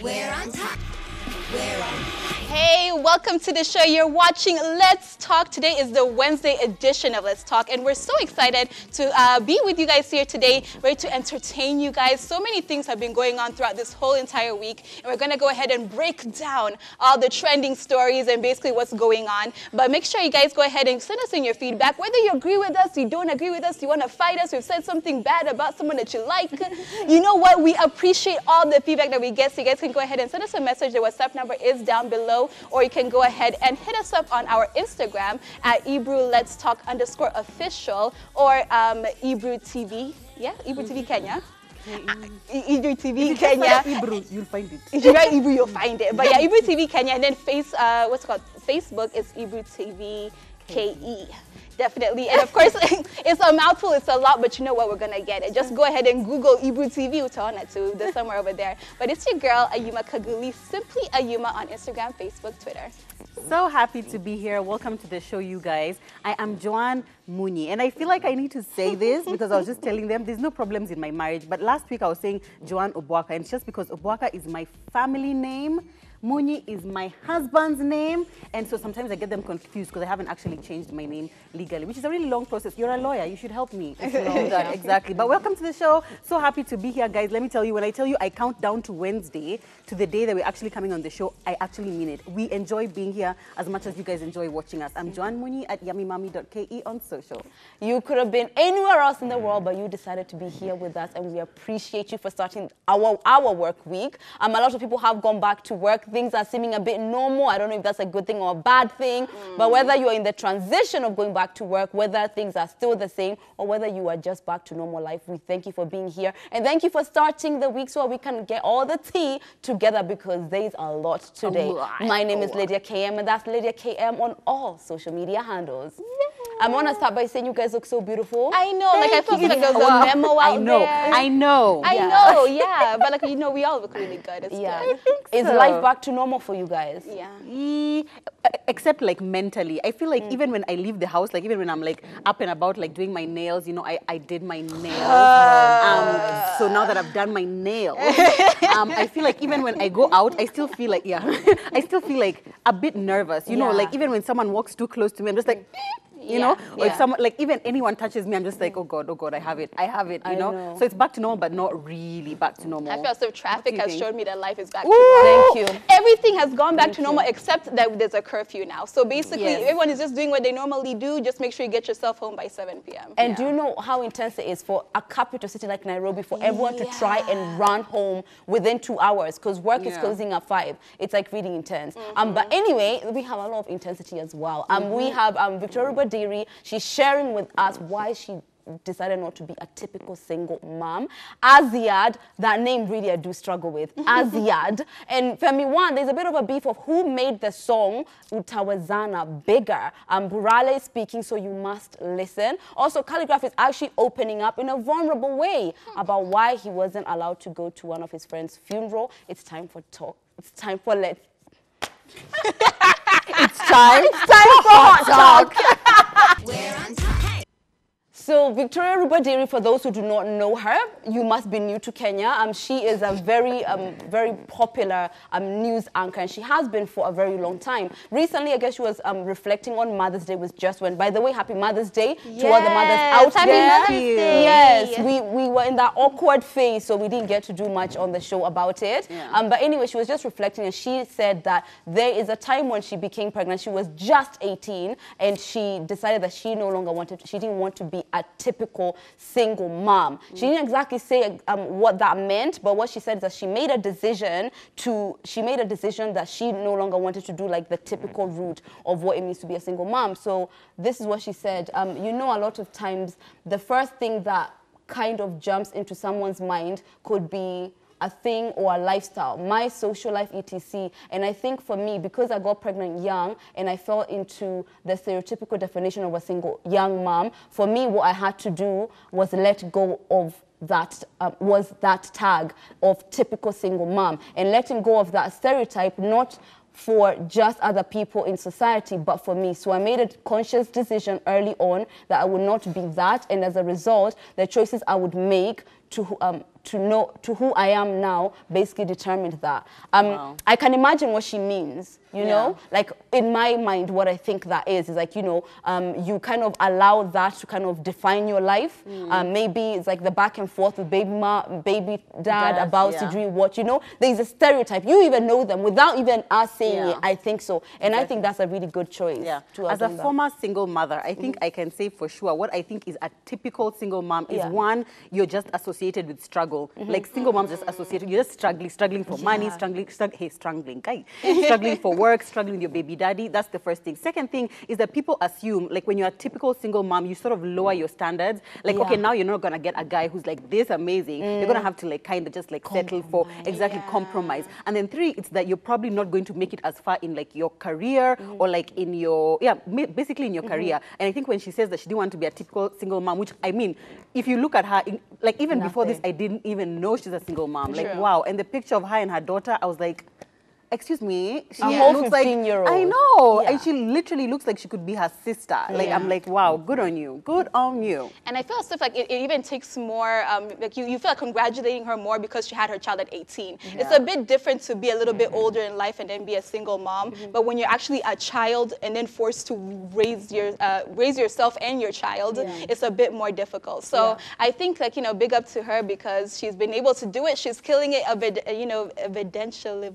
We're on top. We're on. Hey, welcome to the show. You're watching Let's Talk. Today is the Wednesday edition of Let's Talk, and we're so excited to be with you guys here today, ready to entertain you guys. So many things have been going on throughout this whole entire week, and we're going to go ahead and break down all the trending stories and basically what's going on. But make sure you guys go ahead and send us in your feedback, whether you agree with us, you don't agree with us, you want to fight us, we've said something bad about someone that you like. You know what? We appreciate all the feedback that we get, so you guys can go ahead and send us a message. The WhatsApp number is down below, or you can go ahead and hit us up on our Instagram at Ebru Let's Talk _official or Ebru TV. Yeah, Ebru TV Kenya. Ebru TV Kenya. Ebru, you'll find it. If you write Ebru, you'll find it. But yeah, Ebru TV Kenya, and then Facebook is Ebru TV KE. Definitely. And of course, it's a mouthful, it's a lot, but you know what, we're going to get it. Just go ahead and Google Ebru TV Utawezana too. There's somewhere over there. But it's your girl, Ayuma Kaguli, simply Ayuma on Instagram, Facebook, Twitter. So happy to be here. Welcome to the show, you guys. I am Joan Muni, and I feel like I need to say this because I was just telling them there's no problems in my marriage. But last week I was saying Joan Obwaka, and it's just because Obwaka is my family name. Muni is my husband's name, and so sometimes I get them confused because I haven't actually changed my name legally, which is a really long process. You're a lawyer, you should help me if you know that. Exactly. But welcome to the show. So happy to be here, guys. Let me tell you, when I tell you I count down to Wednesday, to the day that we're actually coming on the show, I actually mean it. We enjoy being here as much as you guys enjoy watching us. I'm Joan Muni at yummymummy.ke on social. You could have been anywhere else in the world, but you decided to be here with us, and we appreciate you for starting our work week. A lot of people have gone back to work. Things are seeming a bit normal. I don't know if that's a good thing or a bad thing, but whether you're in the transition of going back to work, whether things are still the same, or whether you are just back to normal life, we thank you for being here, and thank you for starting the week so we can get all the tea together, because there's a lot today. My name is Lydia KM, and that's Lydia KM on all social media handles. I want to start by saying you guys look so beautiful. I know, like I felt like there was a memo out there. I know. I know, yeah. But like, you know, we all look really good. It's good. I think so. Is life back to normal for you guys? Yeah. Except like mentally. I feel like even when I leave the house, like even when I'm like up and about, like doing my nails, you know, I did my nails. So now that I've done my nails, I feel like even when I go out, I still feel like, I still feel like a bit nervous. You know, like even when someone walks too close to me, I'm just like, you know, or if someone, like even anyone touches me, I'm just like, oh God, I have it, you know? So it's back to normal, but not really back to normal. I feel as if traffic has showed me that life is back to normal. Thank you. Everything has gone back to normal except that there's a curfew now. So basically, everyone is just doing what they normally do. Just make sure you get yourself home by 7 p.m. And do you know how intense it is for a capital city like Nairobi for everyone to try and run home within 2 hours, because work is closing at 5. It's like really intense. But anyway, we have a lot of intensity as well. We have Victoria Badiri. She's sharing with us why she decided not to be a typical single mom. Azziad, that name really I do struggle with. Azziad. And Femi, there's a bit of a beef of who made the song Utawezana bigger. Burale is speaking, so you must listen. Also, Calligraph is actually opening up in a vulnerable way about why he wasn't allowed to go to one of his friend's funeral. It's time for talk. It's time for It's time for hot talk. We're on top. So Victoria Rubadiri, for those who do not know her, you must be new to Kenya. She is a very popular news anchor, and she has been for a very long time. Recently, I guess she was reflecting on Mother's Day, was just went. By the way, happy Mother's Day to all the mothers out there. Happy Mother's Day. Yes, we were in that awkward phase, so we didn't get to do much on the show about it. But anyway, she was just reflecting, and she said that there is a time when she became pregnant. She was just 18, and she decided that she no longer she didn't want to be a typical single mom. She didn't exactly say what that meant, but what she said is that she made a decision that she no longer wanted to do like the typical route of what it means to be a single mom. So this is what she said. You know, a lot of times the first thing that kind of jumps into someone's mind could be a thing or a lifestyle, my social life, etc. And I think for me, because I got pregnant young and I fell into the stereotypical definition of a single young mom, for me, what I had to do was let go of that tag of typical single mom, and letting go of that stereotype, not for just other people in society, but for me. So I made a conscious decision early on that I would not be that, and as a result, the choices I would make to who I am now basically determined that. I can imagine what she means, you know, like in my mind, what I think that is like, you know, you kind of allow that to kind of define your life. Maybe it's like the back and forth with baby dad about to doing what, you know, there's a stereotype. You even know them without even us saying it. I think so. And I think that's a really good choice. As a former single mother, I think I can say for sure what I think is a typical single mom is one, you're just associated with struggle. Like single moms just associated, you're just struggling for money, struggling for work, struggling with your baby daddy. That's the first thing. Second thing is that people assume, like when you're a typical single mom, you sort of lower your standards. Like, okay, now you're not going to get a guy who's like this amazing. You're going to have to like kind of just like settle for compromise. And then three, it's that you're probably not going to make it as far in like your career or like in your, basically in your career. And I think when she says that she didn't want to be a typical single mom, which I mean, if you look at her, like even before this, I didn't even know she's a single mom. Like, wow. And the picture of her and her daughter, I was like, excuse me, she looks like, I know, and she literally looks like she could be her sister. Like, I'm like, wow, good on you, good on you. And I feel as if like it even takes more, like you feel like congratulating her more because she had her child at 18. It's a bit different to be a little bit older in life and then be a single mom, but when you're actually a child and then forced to raise yourself and your child, it's a bit more difficult. So I think like, you know, big up to her because she's been able to do it. She's killing it, you know, evidentially.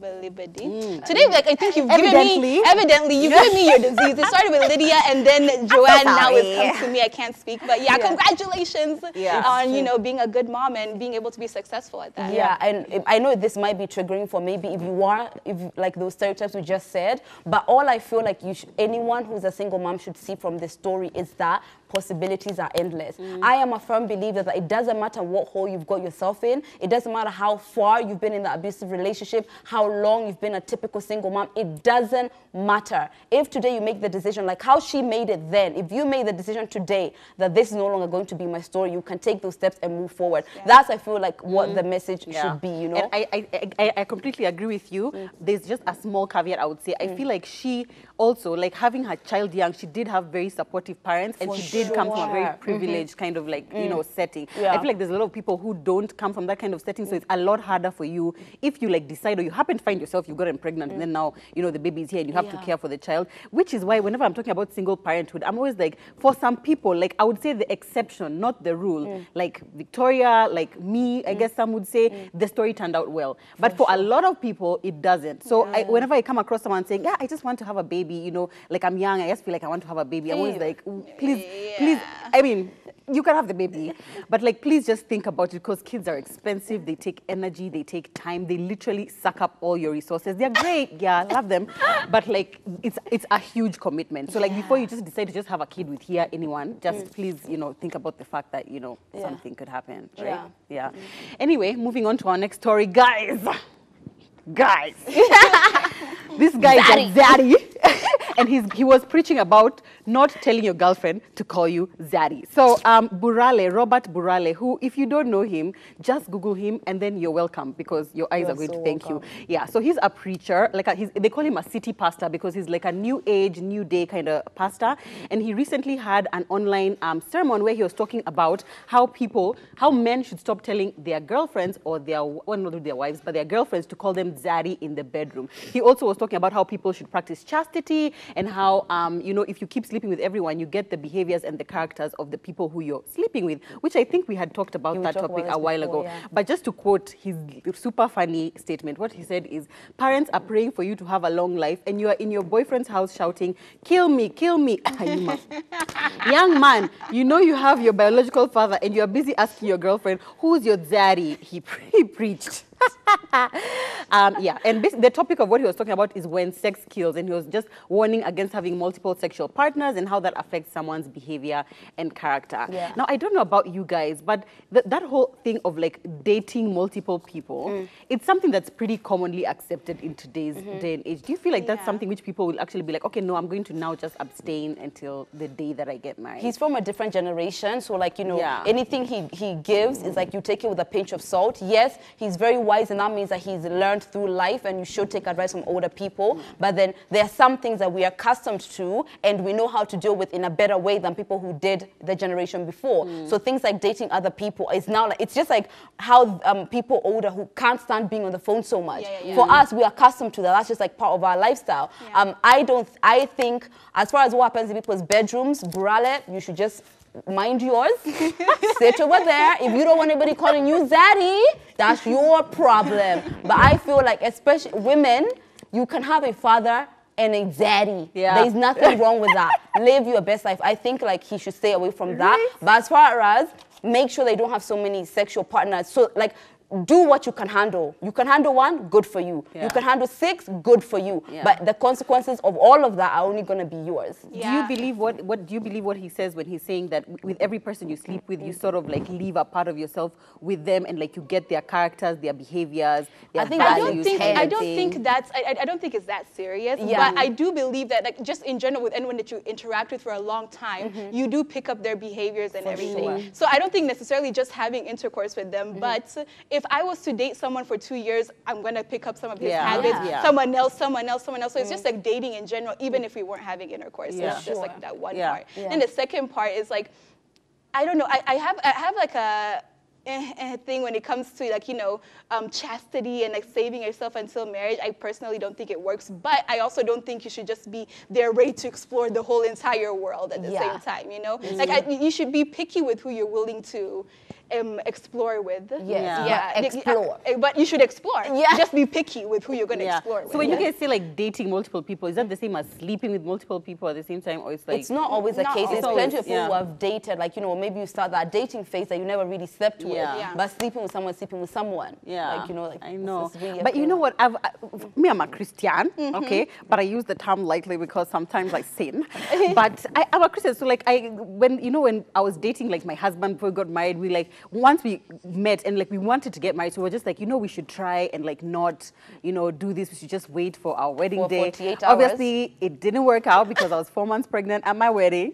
Today, like I think you've given me, evidently, you've given me your disease. It started with Lydia and then Joanne, now it's come to me, I can't speak. But yeah, congratulations on, you know, being a good mom and being able to be successful at that. Yeah, and I know this might be triggering for maybe if like those stereotypes we just said, but all I feel like anyone who's a single mom should see from this story is that possibilities are endless. I am a firm believer that it doesn't matter what hole you've got yourself in. It doesn't matter how far you've been in the abusive relationship, how long you've been a typical single mom. It doesn't matter. If today you make the decision, like how she made it then, if you made the decision today that this is no longer going to be my story, you can take those steps and move forward. That's, I feel like, what the message should be, you know? And I completely agree with you. There's just a small caveat I would say. I feel like she also, like having her child young, she did have very supportive parents and she did come from a very privileged kind of like, you know, setting. I feel like there's a lot of people who don't come from that kind of setting, so it's a lot harder for you if you like decide or you happen to find yourself, you got pregnant and then now, you know, the baby is here and you have to care for the child, which is why whenever I'm talking about single parenthood, I'm always like, for some people, like I would say the exception, not the rule. Like Victoria, like me, I guess some would say the story turned out well. But for a lot of people, it doesn't. So whenever I come across someone saying, yeah, I just want to have a baby, you know, like I'm young, I just feel like I want to have a baby. I'm always like, please, I mean, you can have the baby, but like, please just think about it because kids are expensive. They take energy, they take time. They literally suck up all your resources. They're great, I love them, but like, it's a huge commitment. So like, before you just decide to just have a kid with anyone, just please, you know, think about the fact that, you know, something could happen, right? Anyway, moving on to our next story, guys. This guy is Zaddy. And he was preaching about not telling your girlfriend to call you Zaddy. So Robert Burale, who, if you don't know him, just Google him and then you're welcome because your eyes are going to thank you. Yeah, so he's a preacher, like they call him a city pastor because he's like a new age, new day kind of pastor. And he recently had an online sermon where he was talking about how men should stop telling their girlfriends or not their wives, but their girlfriends to call them Zaddy in the bedroom. He also was talking about how people should practice chastity and how, you know, if you keep sleeping with everyone, you get the behaviors and the characters of the people who you're sleeping with, which I think we had talked about that topic a while ago. But just to quote his super funny statement, what he said is, parents are praying for you to have a long life and you are in your boyfriend's house shouting, kill me, kill me. Young man, you know you have your biological father and you are busy asking your girlfriend, who's your daddy? He preached. And the topic of what he was talking about is when sex kills, and he was just warning against having multiple sexual partners and how that affects someone's behavior and character. Now, I don't know about you guys, but that whole thing of like dating multiple people, it's something that's pretty commonly accepted in today's day and age. Do you feel like that's something which people will actually be like, okay, no, I'm going to now just abstain until the day that I get married? He's from a different generation, so like, you know, anything he gives is like you take it with a pinch of salt. Yes, he's very wise, and that means that he's learned through life, and you should take advice from older people. But then there are some things that we are accustomed to, and we know how to deal with in a better way than people who did the generation before. So things like dating other people is now like, it's just like how people older who can't stand being on the phone so much. For us, we are accustomed to that. That's just like part of our lifestyle. I think as far as what happens in people's bedrooms, Burale, you should just mind yours. Sit over there. If you don't want anybody calling you Zaddy, that's your problem. But I feel like, especially women, you can have a father and a zaddy. There's nothing wrong with that. Live your best life. I think like he should stay away from that. But as far as make sure they don't have so many sexual partners. So like, do what you can handle. You can handle one, good for you. You can handle 6, good for you. But the consequences of all of that are only going to be yours. Do you believe what do you believe what he says when he's saying that with every person you sleep with, you sort of like leave a part of yourself with them, and like you get their characters, their behaviors, their values? I don't think that's I don't think it's that serious. But I do believe that like just in general with anyone that you interact with for a long time, you do pick up their behaviors and everything. So I don't think necessarily just having intercourse with them, but if I was to date someone for 2 years, I'm going to pick up some of his habits, someone else. So it's just like dating in general, even if we weren't having intercourse. It's just like that one part. Then the second part is like, I don't know, I have like a thing when it comes to like, you know, chastity and like saving yourself until marriage. I personally don't think it works, but I also don't think you should just be there ready to explore the whole entire world at the same time, you know? Like you should be picky with who you're willing to explore with. Explore. But you should explore. Just be picky with who you're going to explore with. So when you guys say like dating multiple people, is that the same as sleeping with multiple people at the same time, or it's like... It's not always the case. There's plenty of people who have dated, like, you know, maybe you start that dating phase that you never really slept with, but sleeping with someone. Like, you know, like, I know. Really but you know what? Me, I'm a Christian, okay? But I use the term lightly because sometimes I sin. But I'm a Christian, so like when I was dating like my husband before we got married, we like, once we met and like we wanted to get married, so we were just like, you know, we should try and like not, you know, do this. We should just wait for our wedding day. 48 hours. Obviously, it didn't work out because I was 4 months pregnant at my wedding.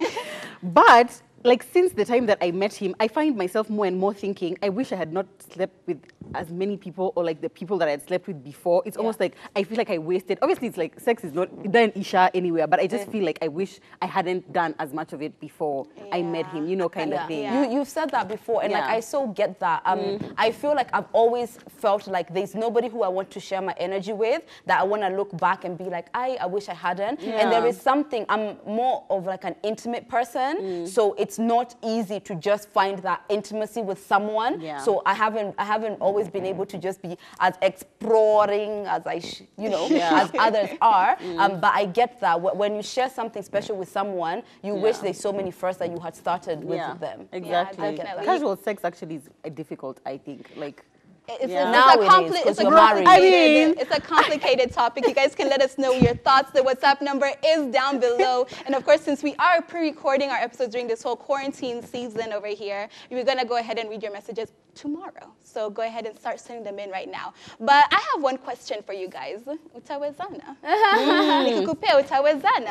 But like since the time that I met him, I find myself more and more thinking, I wish I had not slept with as many people, or like the people that I had slept with before. It's almost like I feel like I wasted. Obviously, it's like sex is not an Isha anywhere, but I just feel like I wish I hadn't done as much of it before I met him, you know, kind of thing. You've said that before, and like I so get that. I feel like I've always felt like there's nobody who I want to share my energy with that I want to look back and be like, I wish I hadn't. And there is something, I'm more of like an intimate person, so it's not easy to just find that intimacy with someone. So I haven't always been able to just be as exploring as as others are. But I get that when you share something special with someone, you wish there's so many firsts that you had started with them. Exactly. Casual sex actually is difficult, I think. Like. It's a complicated topic. You guys can let us know your thoughts. The WhatsApp number is down below. And of course, since we are pre-recording our episodes during this whole quarantine season over here, we're going to go ahead and read your messages tomorrow. So go ahead and start sending them in right now. But I have one question for you guys. Utawezana. Utawezana.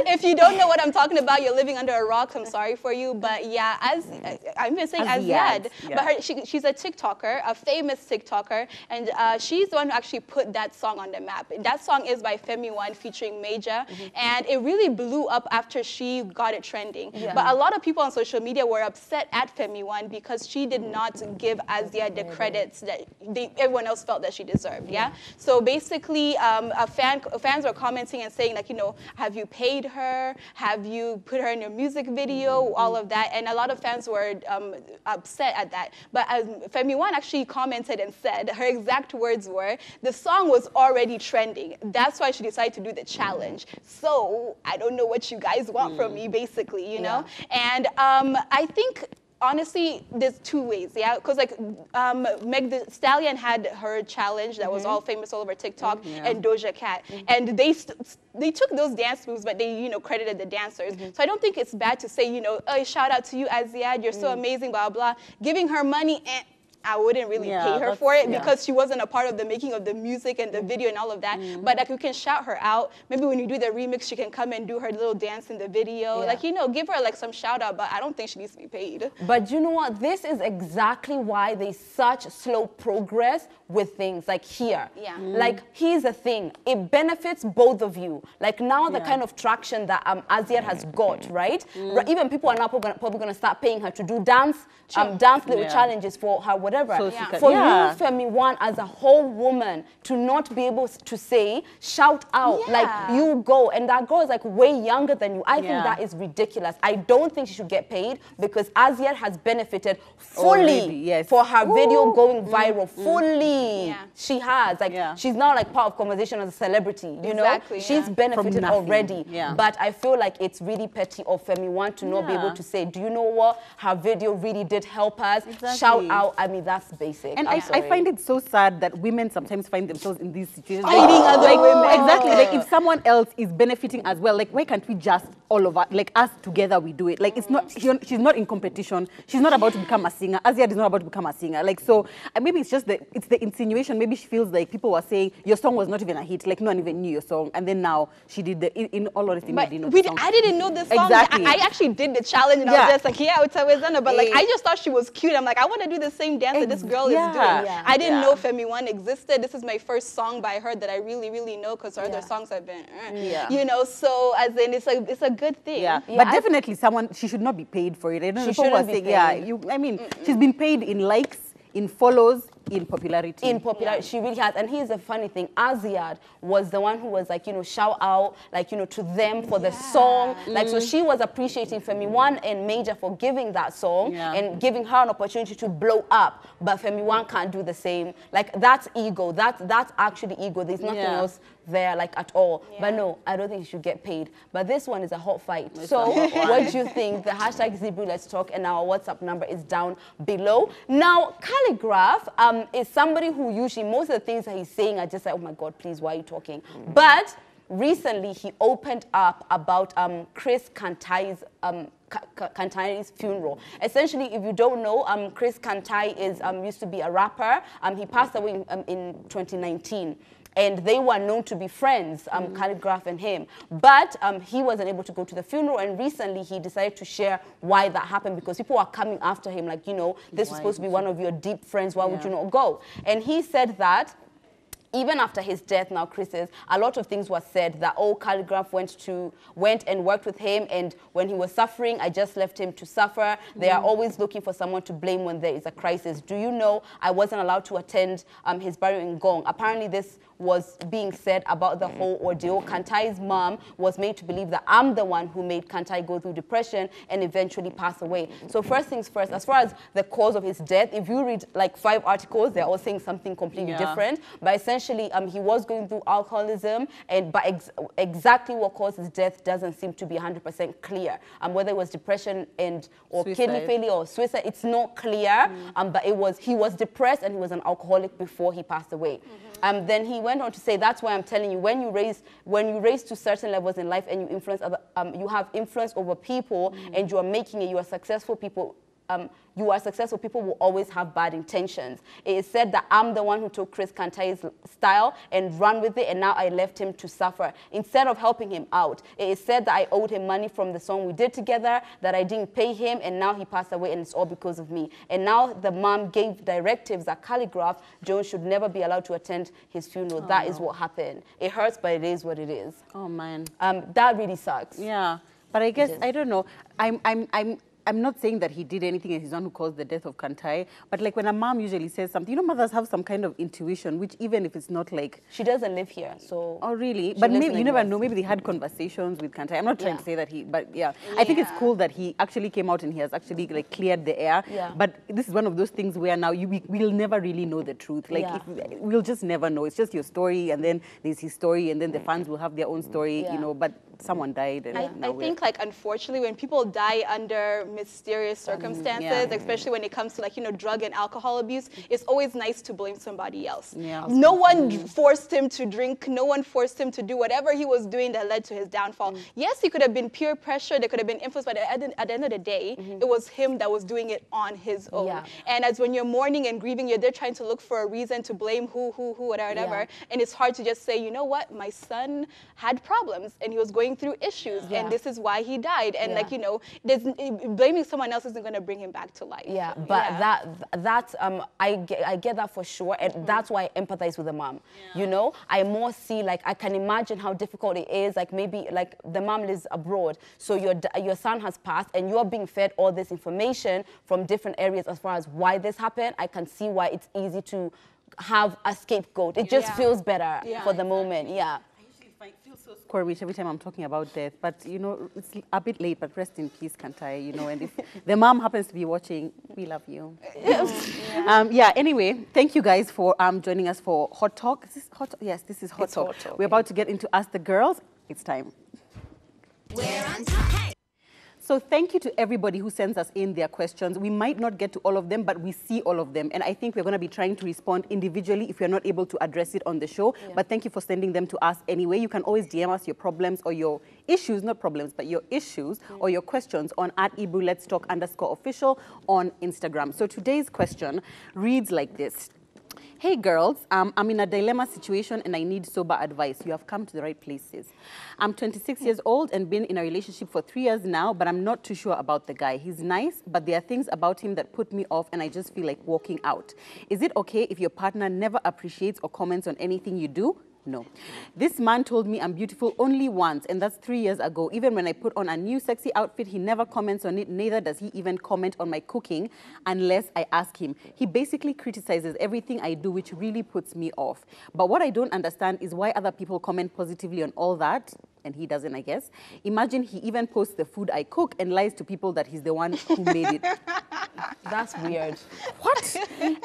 If you don't know what I'm talking about, you're living under a rock. I'm sorry for you. But yeah, I'm going to say Azziad. But she's a TikToker. A famous TikToker, and she's the one who actually put that song on the map. That song is by Femi featuring Major, and it really blew up after she got it trending. But a lot of people on social media were upset at Femi because she did not give Azziad the credits that everyone else felt that she deserved. So basically, fans were commenting and saying like, you know, have you paid her? Have you put her in your music video? All of that, and a lot of fans were upset at that. But Femi actually commented and said, her exact words were, the song was already trending. That's why she decided to do the challenge. So I don't know what you guys want from me, basically, you know? And I think, honestly, there's two ways, because like Meg Thee Stallion had her challenge that was all famous all over TikTok, and Doja Cat, and they took those dance moves, but they, you know, credited the dancers. So I don't think it's bad to say, you know, oh, shout out to you, Azziad, you're so amazing, blah, blah. Giving her money, I wouldn't really pay her for it because she wasn't a part of the making of the music and the video and all of that. But like, we can shout her out. Maybe when you do the remix, she can come and do her little dance in the video. Like, you know, give her like some shout out, but I don't think she needs to be paid. But you know what? This is exactly why there's such slow progress with things like here. Like, here's the thing. It benefits both of you. Like, now the kind of traction that Azziad has got, right? Even people are now probably going to start paying her to do dance little challenges for her, whatever. So for you, Femi One, as a whole woman, to not be able to say, shout out, like, you go, and that girl is like way younger than you. I think that is ridiculous. I don't think she should get paid because Azziad has benefited fully for her video going viral. Fully. She has. Like, she's now like part of conversation as a celebrity, you know? She's benefited already. But I feel like it's really petty of Femi One to not be able to say, do you know what? Her video really did help us. Shout out. I mean, that's basic. And I find it so sad that women sometimes find themselves in these situations. Fighting other women. Exactly. Like, if someone else is benefiting as well, like, why can't we just all of us, like, us together, we do it? Like, it's not, she's not in competition. She's not about to become a singer. Azziad is not about to become a singer. Like, so maybe it's just it's the insinuation. Maybe she feels like people were saying your song was not even a hit. Like, no one even knew your song. And then now she did in all honesty, I didn't know the song. I didn't know the song. Exactly. I actually did the challenge and I was just like, Utawezana. But like, I just thought she was cute. I'm like, I want to do the same dance that this girl is doing. I didn't know Femi One existed. This is my first song by her that I really, really know because her other songs have been, you know, so as in it's a good thing. But definitely she should not be paid for it. I don't know, people were saying, I mean, she's been paid in likes, in follows, in popularity. In popularity, she really has. And here's the funny thing, Azziad was the one who was like, you know, shout out, like, you know, to them for the song. Like, so she was appreciating Femi One and Major for giving that song and giving her an opportunity to blow up. But Femi One can't do the same. Like, that's ego. That's actually ego. There's nothing else there, like, at all. But no, I don't think she should get paid. But this one is a hot fight. So what do you think? The hashtag is Ebru Let's Talk, and our WhatsApp number is down below. Now, Calligraph is somebody who usually, most of the things that he's saying are just like, oh my God, please, why are you talking? But recently he opened up about Chris Kantai's funeral. Essentially, if you don't know, Chris Kantai is used to be a rapper. He passed away in 2019. And they were known to be friends, Calligraph and him. But he wasn't able to go to the funeral, and recently he decided to share why that happened because people are coming after him like, you know, this was supposed to be one of your deep friends, why would you not go? And he said that even after his death now, Chris's, a lot of things were said that, oh, Calligraph went and worked with him, and when he was suffering, I just left him to suffer. They are always looking for someone to blame when there is a crisis. Do you know I wasn't allowed to attend his burial in Gong? Apparently this was being said about the whole ordeal. Kantai's mom was made to believe that I'm the one who made Kantai go through depression and eventually pass away. So first things first, as far as the cause of his death, if you read like 5 articles, they're all saying something completely different. But essentially, he was going through alcoholism, but exactly what caused his death doesn't seem to be 100% clear. Whether it was depression or kidney failure or suicide, it's not clear. But he was depressed and he was an alcoholic before he passed away. Then he went on to say, that's why I'm telling you, when you raise to certain levels in life and you influence other, you have influence over people and you are making it, you are successful people. People will always have bad intentions. It is said that I'm the one who took Chris Kantai's style and ran with it, and now I left him to suffer instead of helping him out. It is said that I owed him money from the song we did together, that I didn't pay him, and now he passed away, and it's all because of me. And now the mom gave directives that Calligraph Jones should never be allowed to attend his funeral. That is what happened. It hurts, but it is what it is. Oh, man. That really sucks. Yeah. But I guess, I don't know. I'm not saying that he did anything and he's the one who caused the death of Kantai, but like when a mom usually says something, you know, mothers have some kind of intuition, which even if it's not like... She doesn't live here, so... Oh, really? But maybe, you never know, maybe they had conversations with Kantai. I'm not trying to say that but I think it's cool that he actually came out and he has actually like cleared the air. But this is one of those things where now we'll never really know the truth. Like, we'll just never know. It's just your story, and then there's his story, and then the fans will have their own story, you know, but someone died. And I think, like, unfortunately, when people die under mysterious circumstances, especially when it comes to, like, you know, drug and alcohol abuse, it's always nice to blame somebody else. Yeah. No one forced him to drink. No one forced him to do whatever he was doing that led to his downfall. Yes, he could have been peer pressure. There could have been influence, but at the end of the day, it was him that was doing it on his own. Yeah. And as when you're mourning and grieving, you're there trying to look for a reason to blame who, whatever. Yeah. And it's hard to just say, you know what, my son had problems and he was going through issues, and this is why he died. And like, you know, blaming someone else isn't going to bring him back to life. Yeah, but that's I get that for sure, and that's why I empathize with the mom. You know, I more see, like, I can imagine how difficult it is. Like, maybe like the mom lives abroad, so your son has passed, and you're being fed all this information from different areas as far as why this happened. I can see why it's easy to have a scapegoat. It just feels better for the moment. Yeah. I feel so squirmish every time I'm talking about death, but you know, it's a bit late, but rest in peace, can't I? You know, and if the mom happens to be watching, we love you. Anyway, thank you guys for joining us for Hot Talk. Is this Hot Talk? Yes, this is Hot Talk. Hot Talk. We're about to get into Ask the Girls. It's time. We're on top. So thank you to everybody who sends us in their questions. We might not get to all of them, but we see all of them. And I think we're going to be trying to respond individually if we're not able to address it on the show. But thank you for sending them to us anyway. You can always DM us your problems or your issues, not problems, but your issues or your questions on @Ebru Let's Talk _official on Instagram. So today's question reads like this. Hey girls, I'm in a dilemma situation and I need sober advice. You have come to the right places. I'm 26 years old and been in a relationship for 3 years now, but I'm not too sure about the guy. He's nice, but there are things about him that put me off and I just feel like walking out. Is it okay if your partner never appreciates or comments on anything you do? No. This man told me I'm beautiful only once, and that's 3 years ago. Even when I put on a new sexy outfit, he never comments on it. Neither does he even comment on my cooking unless I ask him. He basically criticizes everything I do, which really puts me off. But what I don't understand is why other people comment positively on all that, and he doesn't, I guess. Imagine he even posts the food I cook and lies to people that he's the one who made it. That's weird. What?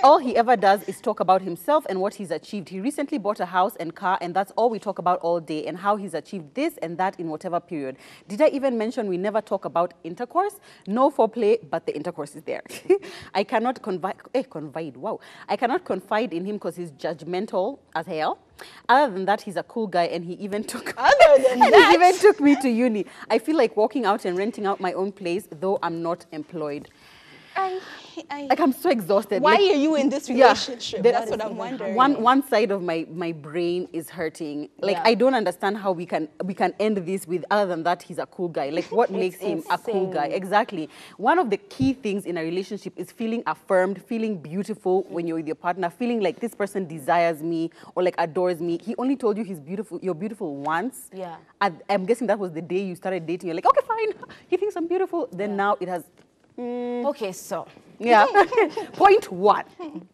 All he ever does is talk about himself and what he's achieved. He recently bought a house and car, and that's all we talk about all day, and how he's achieved this and that in whatever period. Did I even mention we never talk about intercourse? No foreplay, but the intercourse is there. I cannot I cannot confide in him because he's judgmental as hell. Other than that, he's a cool guy, and he even took me to uni. I feel like walking out and renting out my own place, though I'm not employed. Like, I'm so exhausted. Why like, are you in this relationship? That's what I'm wondering. One side of my brain is hurting. Like, I don't understand how we can end this with, other than that, he's a cool guy. Like, what makes him a cool guy? Exactly. One of the key things in a relationship is feeling affirmed, feeling beautiful when you're with your partner, feeling like this person desires me or like adores me. He only told you he's beautiful. You're beautiful once. Yeah. I'm guessing that was the day you started dating. You're like, okay, fine. He thinks I'm beautiful. Then now it has. Okay, so. Yeah. Point one.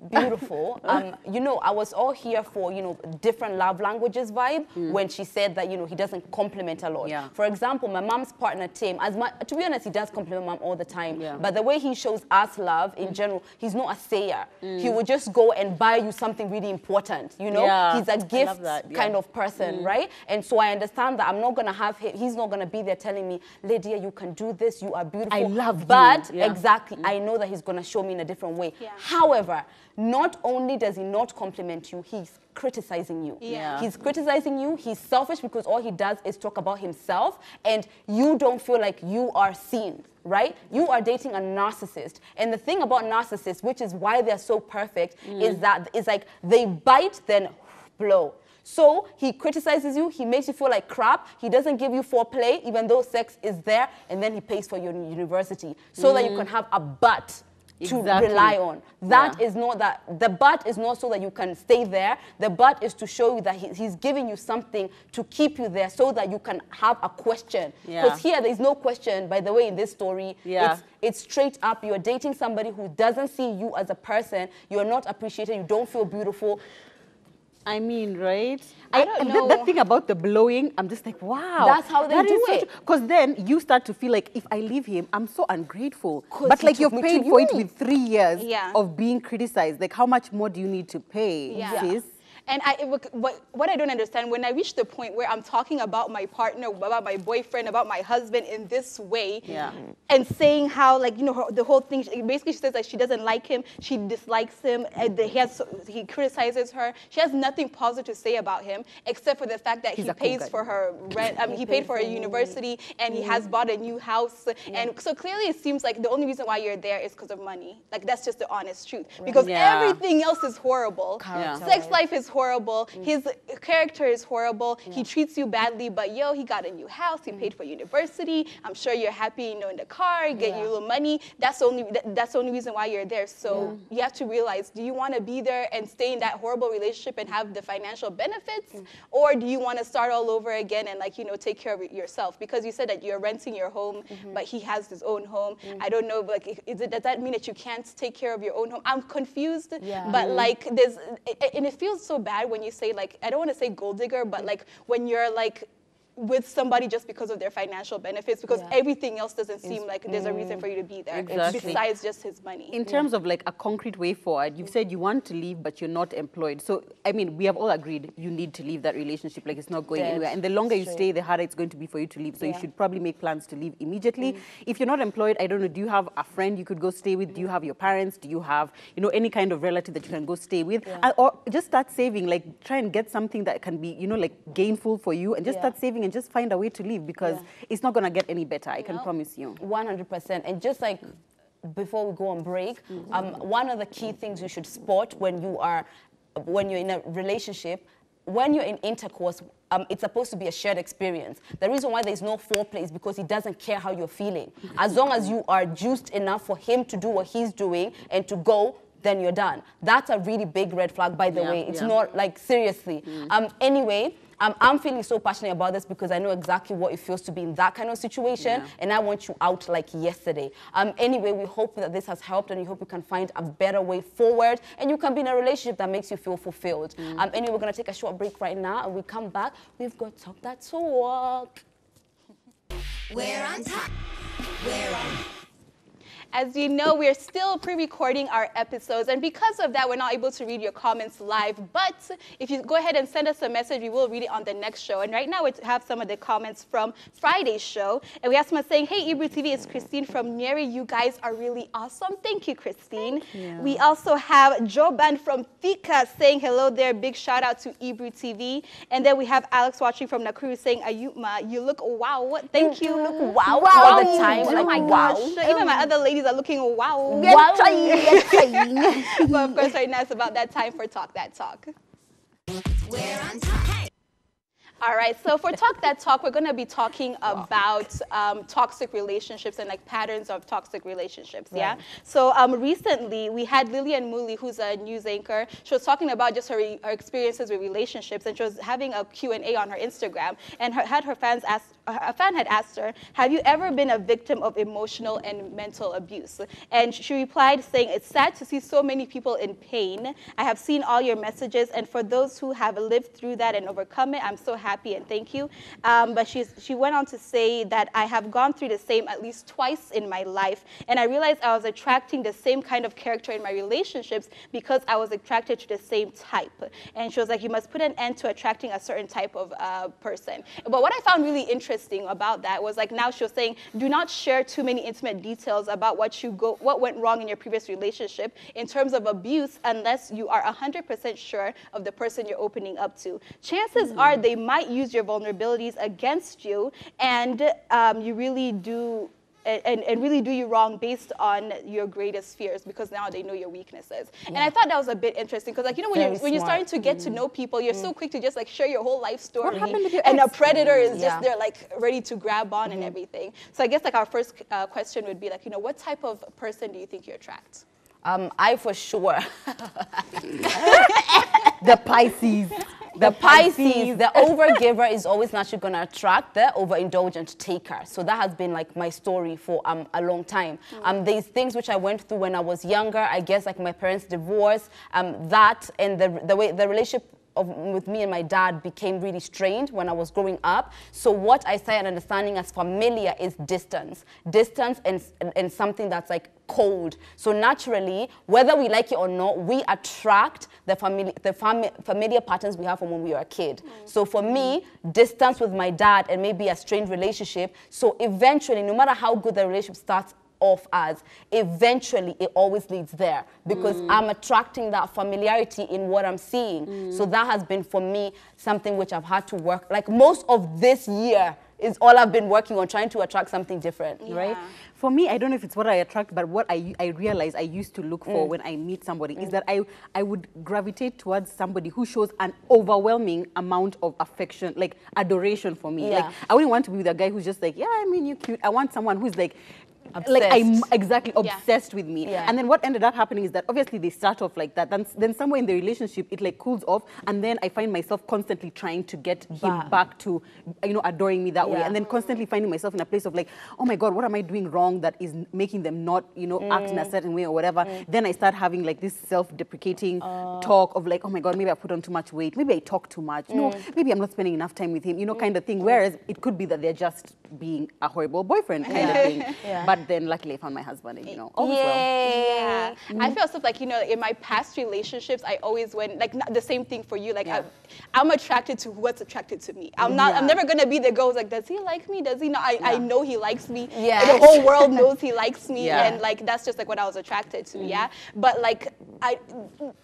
Beautiful. You know, I was all here for, you know, different love languages vibe when she said that, you know, he doesn't compliment a lot. Yeah. For example, my mom's partner, Tim, to be honest, he does compliment mom all the time. Yeah. But the way he shows us love in general, he's not a sayer. He would just go and buy you something really important, you know? Yeah. He's a gift kind of person, right? And so I understand that I'm not going to have him, he's not going to be there telling me, Lydia, you can do this, you are beautiful. I love you. But exactly, I know that he's going to show me in a different way. Yeah. However, not only does he not compliment you, he's criticizing you. Yeah. He's criticizing you. He's selfish because all he does is talk about himself, and you don't feel like you are seen, right? You are dating a narcissist. And the thing about narcissists, which is why they're so perfect, is that it's like they bite, then blow. So he criticizes you, he makes you feel like crap, he doesn't give you foreplay, even though sex is there, and then he pays for your university so that you can have a butt to rely on. That is not that, the butt is not so that you can stay there, the butt is to show you that he's giving you something to keep you there so that you can have a question. Because here there's no question, by the way, in this story, it's straight up, you're dating somebody who doesn't see you as a person, you're not appreciated, you don't feel beautiful. I mean, right? I don't know. That thing about the blowing, I'm just like, wow. That's how they do it. Because then you start to feel like, if I leave him, I'm so ungrateful. But like, you've paid for it with 3 years of being criticized. Like, how much more do you need to pay, sis? And what I don't understand, when I reach the point where I'm talking about my partner, about my boyfriend, about my husband in this way, and saying how, like, you know, the whole thing, basically she says that she doesn't like him, she dislikes him, and he criticizes her. She has nothing positive to say about him, except for the fact that he pays for her rent, he paid for her university, and he has bought a new house. And so clearly it seems like the only reason why you're there is because of money. Like, that's just the honest truth. Because everything else is horrible. Sex life is horrible. His character is horrible. He treats you badly, but yo, he got a new house. He paid for university. I'm sure you're happy, you know, in the car, get you a little money. That's the only reason why you're there. So you have to realize, do you want to be there and stay in that horrible relationship and have the financial benefits, or do you want to start all over again and, like, you know, take care of it yourself? Because you said that you're renting your home, but he has his own home. I don't know, like, does that mean that you can't take care of your own home? I'm confused, but like, and it feels so bad when you say, like, I don't want to say gold digger, but like when you're like with somebody just because of their financial benefits, because everything else doesn't seem like there's a reason for you to be there besides just his money. In terms of like a concrete way forward, you've said you want to leave, but you're not employed. So, I mean, we have all agreed you need to leave that relationship, like it's not going anywhere. And the longer you stay, the harder it's going to be for you to leave. So you should probably make plans to leave immediately. If you're not employed, I don't know, do you have a friend you could go stay with? Do you have your parents? Do you have, you know, any kind of relative that you can go stay with? Or just start saving, like try and get something that can be, you know, like gainful for you, and just start saving and just find a way to live, because it's not going to get any better, I can promise you. 100%. And just like before we go on break, one of the key things you should spot when you're in a relationship, when you're in intercourse, it's supposed to be a shared experience. The reason why there's no foreplay is because he doesn't care how you're feeling. As long as you are juiced enough for him to do what he's doing and to go, then you're done. That's a really big red flag, by the way. It's not, like, seriously. Anyway, I'm feeling so passionate about this because I know exactly what it feels to be in that kind of situation, and I want you out like yesterday. Anyway, we hope that this has helped, and we hope you can find a better way forward, and you can be in a relationship that makes you feel fulfilled. Anyway, we're going to take a short break right now, and we come back. We've got Talk That Talk. We're on top. We're on. As you know, we're still pre-recording our episodes, and because of that, we're not able to read your comments live. But if you go ahead and send us a message, we will read it on the next show. And right now, we have some of the comments from Friday's show. And we have someone saying, hey, Ebru TV, it's Christine from Nyeri. You guys are really awesome. Thank you, Christine. Thank you. We also have Joban from Thika saying hello there. Big shout out to Ebru TV. And then we have Alex watching from Nakuru saying, Ayutma, you look wow. Thank you. You look wow all the time. Oh my gosh. Even my other ladies are looking wow. Wow. But of course, right now it's about that time for Talk That Talk. We're on top. All right, so for Talk That Talk, we're going to be talking about toxic relationships and like patterns of toxic relationships, yeah? So recently, we had Lillian Muli, who's a news anchor. She was talking about just her experiences with relationships, and she was having a Q&A on her Instagram, and her fans asked, a fan had asked her, have you ever been a victim of emotional and mental abuse? And she replied saying, it's sad to see so many people in pain. I have seen all your messages, and for those who have lived through that and overcome it, I'm so happy and thank you. But she went on to say that I have gone through the same at least twice in my life, and I realized I was attracting the same kind of character in my relationships because I was attracted to the same type. And she was like, you must put an end to attracting a certain type of person. But what I found really interesting about that was, like, now she was saying, do not share too many intimate details about what went wrong in your previous relationship in terms of abuse unless you are 100% sure of the person you're opening up to. Chances are they might use your vulnerabilities against you, and you really do and really do you wrong based on your greatest fears, because now they know your weaknesses. And I thought that was a bit interesting, because, like, you know, when you're starting to get to know people, you're so quick to just like share your whole life story, and a predator is just there like ready to grab on and everything. So I guess like our first question would be like, you know, what type of person do you think you attract? I for sure. The Pisces. The Pisces, the overgiver is always naturally going to attract the overindulgent taker. So that has been like my story for a long time. There's things which I went through when I was younger. I guess like my parents' divorce, that and the way the relationship with me and my dad became really strained when I was growing up. So what I started understanding as familiar is distance and something that's like cold. So naturally, whether we like it or not, we attract the familiar patterns we have from when we were a kid. So for me, distance with my dad and maybe a strained relationship. So eventually, no matter how good the relationship starts off as, eventually it always leads there because I'm attracting that familiarity in what I'm seeing. So that has been for me something which I've had to work, like most of this year is all I've been working on, trying to attract something different, right? For me, I don't know if it's what I attract, but what I realize I used to look for when I meet somebody is that I would gravitate towards somebody who shows an overwhelming amount of affection, like adoration for me. Like I wouldn't want to be with a guy who's just like, yeah, I mean, you're cute. I want someone who's like, obsessed. I'm exactly obsessed with me. And then what ended up happening is that obviously they start off like that. Then somewhere in the relationship, it like cools off. And then I find myself constantly trying to get him back to, you know, adoring me that way. And then constantly finding myself in a place of like, oh my God, what am I doing wrong that is making them not, you know, act in a certain way or whatever. Then I start having like this self-deprecating talk of like, oh my God, maybe I put on too much weight. Maybe I talk too much. No, maybe I'm not spending enough time with him, you know, kind of thing. Whereas it could be that they're just being a horrible boyfriend kind of thing. But then luckily I found my husband and, you know, all is well. I feel stuff like, you know, in my past relationships, I always went, like, the same thing for you. Like, I'm attracted to what's attracted to me. I'm never going to be the girl who's like, does he like me? Does he not? I know he likes me. The whole world knows he likes me. And, like, that's just, like, what I was attracted to, But, like,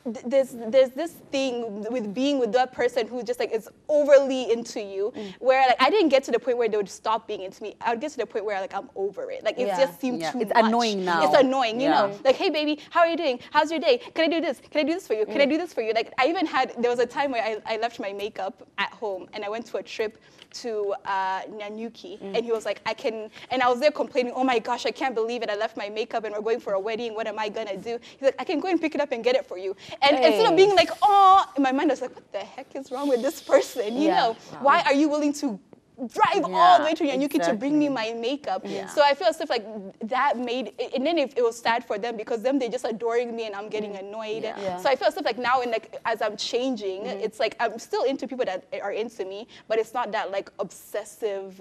there's this thing with being with that person who just, like, is overly into you, where, like, I didn't get to the point where they would stop being into me. I would get to the point where, like, I'm over it. Like, it just seemed too much. It's annoying now. It's annoying, you know. Like, hey, baby, how are you doing? How's your day? Can I do this? Can I do this for you? Can I do this for you? Like, I even had, there was a time where I left my makeup at home and I went to a trip to Nanyuki, and he was like, and I was there complaining, oh my gosh, I can't believe it. I left my makeup and we're going for a wedding. What am I gonna do? He's like, I can go and pick it up and get it for you. And instead of being like, oh, in my mind I was like, what the heck is wrong with this person? You know, why are you willing to drive all the way to Nanyuki to bring me my makeup? So I feel stuff like that made it, and then it was sad for them because them they're just adoring me and I'm getting annoyed. So I feel stuff like now, and like as I'm changing, it's like I'm still into people that are into me, but it's not that like obsessive,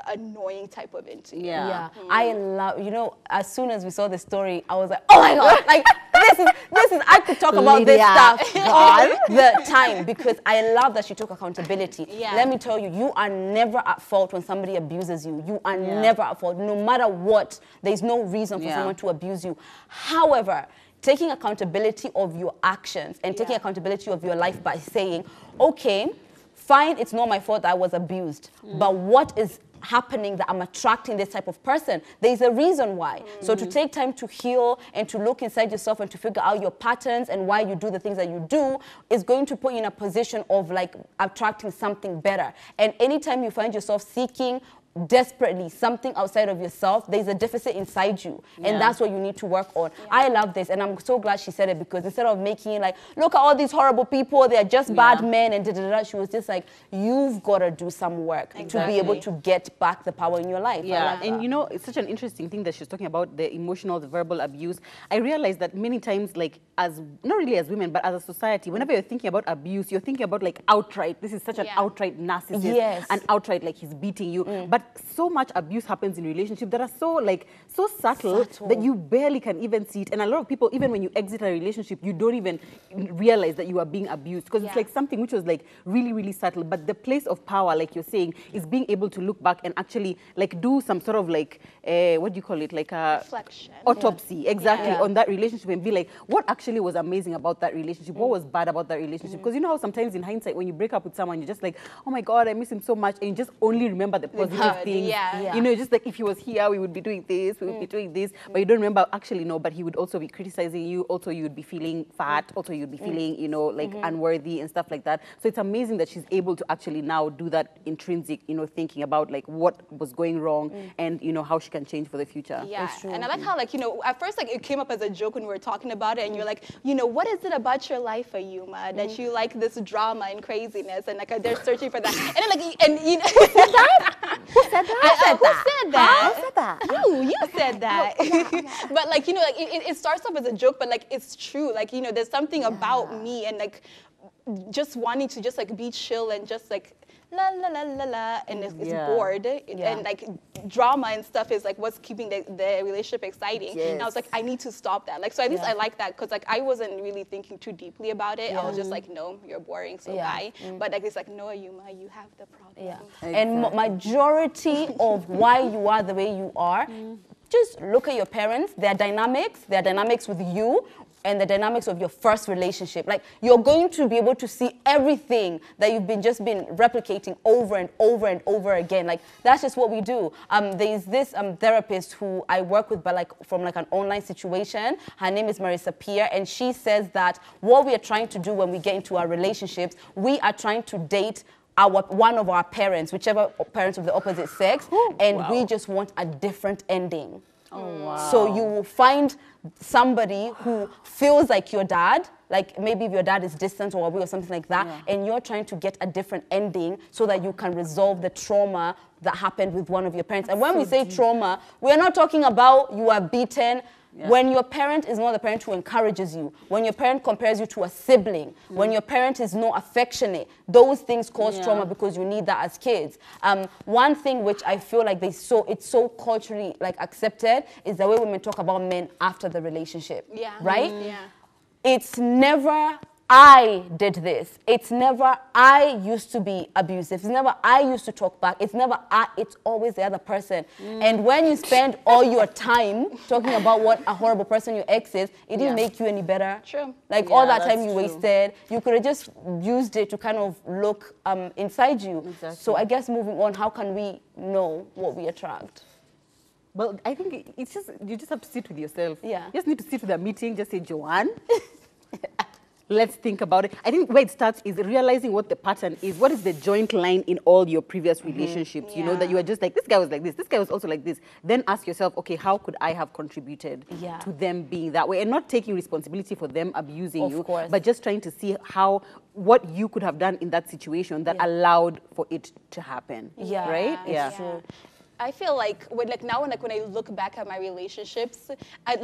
annoying type of into you. I love, you know, as soon as we saw the story, I was like, oh my God, like this is I could talk about this stuff all the time because I love that she took accountability. Let me tell you, you are never at fault when somebody abuses you. You are never at fault. No matter what, there's no reason for someone to abuse you. However, taking accountability of your actions and taking accountability of your life by saying, okay, fine, it's not my fault that I was abused, but what is happening that I'm attracting this type of person? There's a reason why. So to take time to heal and to look inside yourself and to figure out your patterns and why you do the things that you do is going to put you in a position of like attracting something better. And anytime you find yourself seeking desperately something outside of yourself, there's a deficit inside you, and that's what you need to work on. I love this, and I'm so glad she said it because instead of making it like, look at all these horrible people, they're just bad men and da-da-da, she was just like, you've got to do some work to be able to get back the power in your life. And you know, it's such an interesting thing that she's talking about, the emotional, the verbal abuse. I realized that many times, like, as not really as women, but as a society, whenever you're thinking about abuse, you're thinking about like outright, this is such an outright narcissist, and outright like he's beating you. But so much abuse happens in relationships that are so like so subtle that you barely can even see it. And a lot of people, even when you exit a relationship, you don't even realize that you are being abused because it's like something which was like really, really subtle. But the place of power, like you're saying, is being able to look back and actually like do some sort of like what do you call it, like a reflection, autopsy on that relationship and be like, what actually was amazing about that relationship? What was bad about that relationship? Because you know how sometimes in hindsight, when you break up with someone, you're just like, oh my God, I miss him so much, and you just only remember the positive things. You know, just like if he was here, we would be doing this, we would be doing this, but you don't remember actually no, but he would also be criticizing you, also you would be feeling fat, also you'd be feeling, you know, like unworthy and stuff like that. So it's amazing that she's able to actually now do that intrinsic, you know, thinking about like what was going wrong and, you know, how she can change for the future. And I like how, like, you know, at first, like, it came up as a joke when we were talking about it, and you're like, you know, what is it about your life, Ayuma, that you like this drama and craziness, and like they're searching for that, and then like, and you know, Who said that? Who said that? Who said that? You said that. But like, you know, like it starts off as a joke, but like it's true. Like, you know, there's something about me and like just wanting to just like be chill and just like la la la la la, and it's bored, and like drama and stuff is like what's keeping the relationship exciting. And I was like, I need to stop that. Like, so at least I like that, because like I wasn't really thinking too deeply about it. I was just like, no, you're boring, so bye. But like it's like, no, Yuma, you have the problem. And majority of why you are the way you are, just look at your parents, their dynamics with you, and the dynamics of your first relationship. Like, you're going to be able to see everything that you've been replicating over and over and over again. Like, that's just what we do. There's this therapist who I work with, but like from like an online situation. Her name is Marissa Pierre, and she says that what we are trying to do when we get into our relationships, we are trying to date one of our parents, whichever parents of the opposite sex, and we just want a different ending. Oh, wow. So you will find somebody who feels like your dad, like maybe if your dad is distant or away or something like that, and you're trying to get a different ending so that you can resolve the trauma that happened with one of your parents. And when we say trauma, we're not talking about you are beaten. When your parent is not the parent who encourages you, when your parent compares you to a sibling, when your parent is not affectionate, those things cause trauma because you need that as kids. One thing which I feel like it's so culturally like accepted is the way women talk about men after the relationship. Right? It's never I did this. It's never I used to be abusive. It's never I used to talk back. It's never I. It's always the other person. And when you spend all your time talking about what a horrible person your ex is, it didn't make you any better. True. Like all that time you wasted, you could have just used it to kind of look inside you. Exactly. So I guess moving on, how can we know what we attract? Well, I think it's just, you just have to sit with yourself. Yeah. You just need to sit with a meeting, just say, Joanne, let's think about it. I think where it starts is realizing what the pattern is. What is the joint line in all your previous relationships? You know, that you are just like, this guy was like this guy was also like this. Then ask yourself, okay, how could I have contributed to them being that way? And not taking responsibility for them abusing you, but just trying to see what you could have done in that situation that allowed for it to happen. Right? It's true. I feel like when I look back at my relationships, I